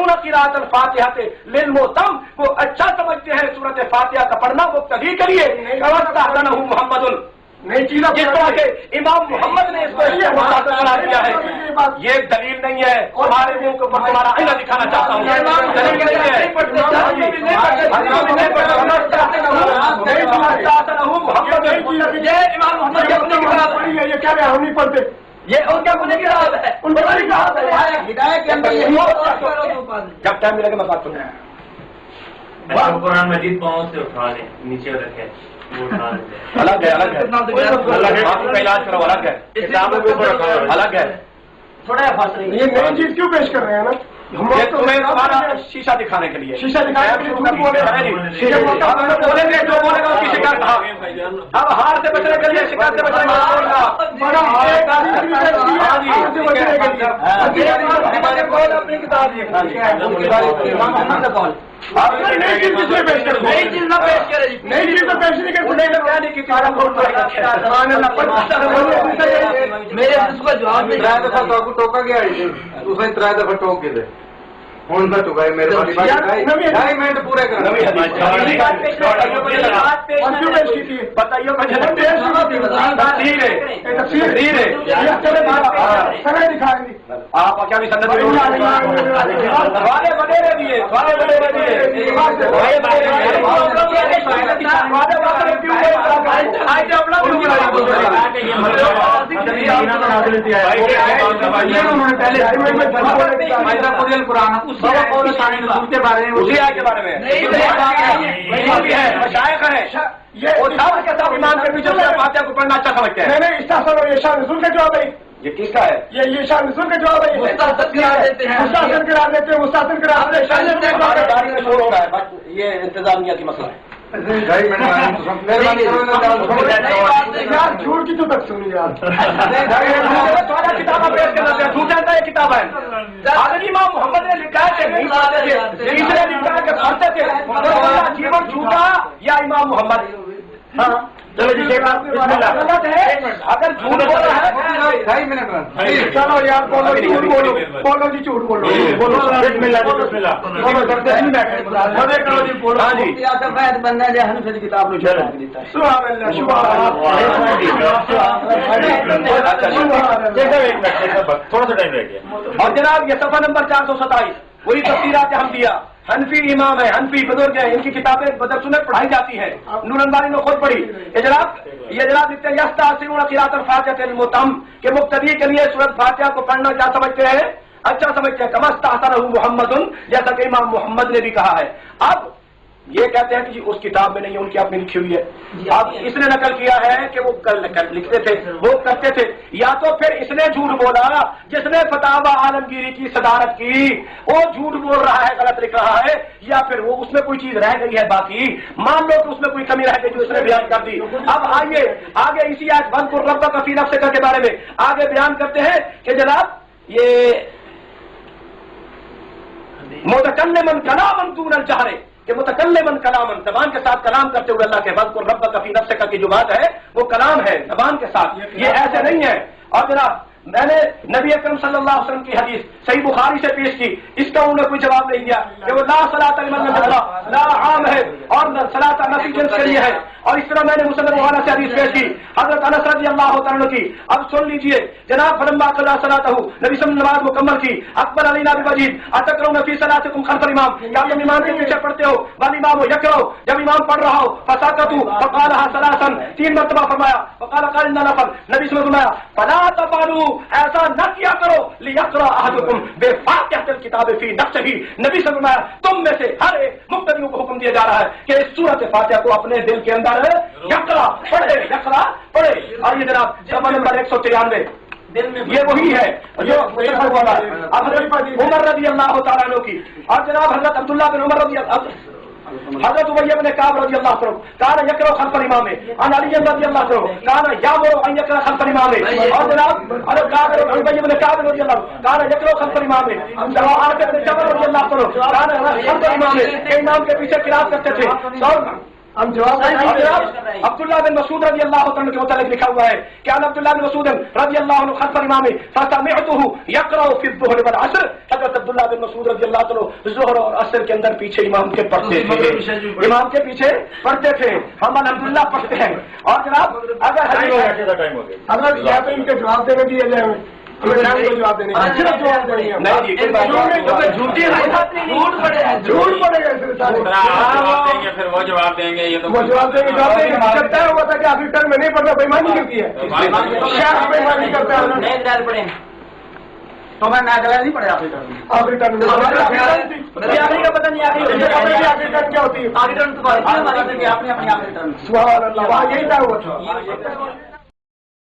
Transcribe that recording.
यस्तहसिनून क़िराअत अल-फ़ातिहा लिल-मुअत्तम, वो अच्छा समझते हैं सूरत फातिहा का पढ़ना मुक्तदी के लिए। कमस्तहसनहु मुहम्मदुन, जिस तरह के इमाम मोहम्मद ने इसको करार दिया है, ये दलील नहीं है। तुम्हारे मुंह को तुम्हारा आईना दिखाना चाहता हूँ, दलील नहीं है। ये इमाम मोहम्मद अपने की किताब है, ये क्या है, हम नहीं पढ़ते, ये उनके अपने की किताब है, उनके किताब है हिदायत के अंदर। जब टाइम मिलेगा मैं बात करूँगा। कुरान मजीद पाँव से उठा ले, नीचे रखे, अलग है, अलग है, अलग है, आपका इलाज करो, अलग है, अलग है, थोड़ा फंस रही है। ये नई चीज क्यों पेश कर रहे हैं ना, ये तुम्हें हमारा शीशा दिखाने के लिए, शीशा दिखाने के लिए झूठ बोले बोलेंगे, जो बोलेगा उसकी शिकायत। अब हार से बचने के लिए, शिकायत से बचने के अपनी किताब नई चीज किसने पेश कर, नई चीज ना पेश करे, नई चीज तो पेश नहीं कर, मेरे उसको जवाब में टोका गया, उसने 3 दफा टोक के दे हूं तो टुकाए मेरे 2.5 मिनट पूरे कर बताइए। आप क्या भी सन्नत के बारे में, उसी आय के बारे में ये ईमान के पीछे फातिहा को पढ़ना अच्छा समझते हैं। नहीं, इसका सर ये शान रसूल का जवाब है। ये किसका है? ये शान रसूल का जवाब है। मुस्तासन करार देते हैं, मुस्तासन करार देते हैं, मुस्तासन करार देते हैं। ये इंतजामिया की मसला है। झूठ की तो तक सुनी यार, किताब पेश करना झूठ है, ये किताब है। आदमी इमाम मोहम्मद ने लिखा है, नहीं पढ़ते थे, इसने लिखा है कि पढ़ते थे, जीवन झूठा या इमाम मोहम्मद। हाँ चलो जी, गलत है अगर झूठ बोल रहा है। 2.5 मिनट चलो यार, बोलो झूठ बोलो, बोलो जी झूठ बोलो, बोलो बोलो। हाँ जी, बनना है हम से किताब लो थोड़ा सा टाइम रह गया। और जनाब ये सफा नंबर 427 वही तफसीरात हमदिया, हनफी इमाम है, हनफी बुजुर्ग है, इनकी किताबें मदरसों में पढ़ाई जाती है, नूरनबारी ने खुद पढ़ी। ये जनाब लिखते हैं यस्तहसिनून क़िराअत अल-फ़ातिहा लिल-मुअत्तम के मुक्तदी के लिए सूरत फातिहा को पढ़ना क्या समझते हैं, अच्छा समझते हैं। कमस्तहसनहु मुहम्मदुन, जैसा कि इमाम मोहम्मद ने भी कहा है। अब ये कहते हैं कि जी उस किताब में नहीं है, उनकी अपनी लिखी हुई है। अब इसने नकल किया है कि वो कल लिखते थे, वो करते थे, या तो फिर इसने झूठ बोला, जिसने फतावा आलमगीरी की सदारत की वो झूठ बोल रहा है, गलत लिख रहा है, या फिर वो उसमें कोई चीज रह गई है बाकी, मान लो कि उसमें कोई कमी रह गई जो उसने बयान कर दी। अब आइए आगे इसी आयत वज़्कुर रब्बक फ़ी नफ़्सिक के बारे में आगे बयान करते हैं कि जनाब ये मुतकल्लिमन कलामन दूनल जहरे, कि मुतकल्लिमन कलामन, जबान के साथ कलाम करते हुए अल्लाह के वज़्कुर रब्बक फ़ी नफ़्सिक की जो बात है वो कलाम है जबान के साथ, ये ऐसे नहीं है। और जनाब मैंने नबी अकरम सल्लल्लाहु अलैहि वसल्लम की हदीस सही बुखारी से पेश की, इसका उन्होंने कोई जवाब नहीं दिया कि वो ला सलात लिमन ला आम है और सलात नफी जिन्स के लिए है। और इस तरह मैंने मुसन्नद मुहाना से हदीस पेश की हजरत अनस रज़ियल्लाहु तआला अन्हु की। अब सुन लीजिए जनाब, फलम्मा क़ज़ा सलातहु, नबी सल्लल्लाहु अलैहि वसल्लम नमाज मुकम्मल की, अकबर अलैना बिवजीद अतकरऊन फी सलातिकुम खल्फल इमाम, क्या तुम इमाम के पीछे पढ़ते हो, वल इमाम यकरउ, जब इमाम पढ़ रहा हो, फसाकतु फक़ालहा सलासन, 3 मरतबा फरमाया, फक़ाल क़ाल इन्ना नफल, नबी से फरमाया फला तफ़अलू, ऐसा न किया करो, लियक़रा अहदुकुम बिफ़ातिहतिल किताब फी नफ़्सिही, नबी से फरमाया तुम में से हर एक मुक़्तदी को हुक्म दिया जा रहा है कि इस सूरत फातिहा को अपने दिल के अंदर यक़रा पढ़े। और ये जनाब सफ़ा नंबर 193 ये वही है जो उमर रज़ी अल्लाह तआला अन्हु की। और जनाब हज़रत अब्दुल्लाह बिन उमर रज़ी हज़रत उबय इब्न काब रज़ी अल्लाह अन्हु कान यक़रा खल्फ़ल इमाम, अन अली रज़ी अल्लाह अन्हु कान यामुरु अन यक़रा खल्फ़ल इमाम। और जनाब उबय इब्न काब रज़ी अल्लाह कान यक़रा खल्फ़ल इमाम, आसिम बिन जबल रज़ी अल्लाह अन्हु कान खल्फ़ल इमाम, इमाम के पीछे क़िराअत करते थे। ہم جواب عبداللہ بن مسعود رضی اللہ عنہ کے متعلق لکھا ہوا ہے کہ عبداللہ بن مسعود رضی اللہ عنہ خلف الامام فسمعته يقرأ في الظهر والعصر. حضرت عبداللہ بن مسعود رضی اللہ عنہ ظہر اور عصر کے اندر پیچھے امام کے پڑھتے تھے، امام کے پیچھے پڑھتے تھے. ہم الحمدللہ پڑھتے ہیں. اور جناب اگر ٹائم ہو اگر یا تو ان کے جواب دینے دیے جائیں جواب دینے نہیں جھوٹی جھوٹ پڑے گا جواب دیں گے پھر وہ جواب دیں گے. یہ تو وہ جواب دیں گے طے ہوا تھا کہ آخری ٹرم میں نہیں پڑھنا، بےمانی کرتی ہے، شیخ بےمانی کرتا ہے. تو میں ناگلا نہیں پڑھے آخری ٹرم آخری ٹرم کا پتہ نہیں آخری ٹرم کیا ہوتی ہے؟ آخری ٹرم تو آپ نے اپنی آخری ٹرم سبحان اللہ، وہاں یہی طے ہوا تھا.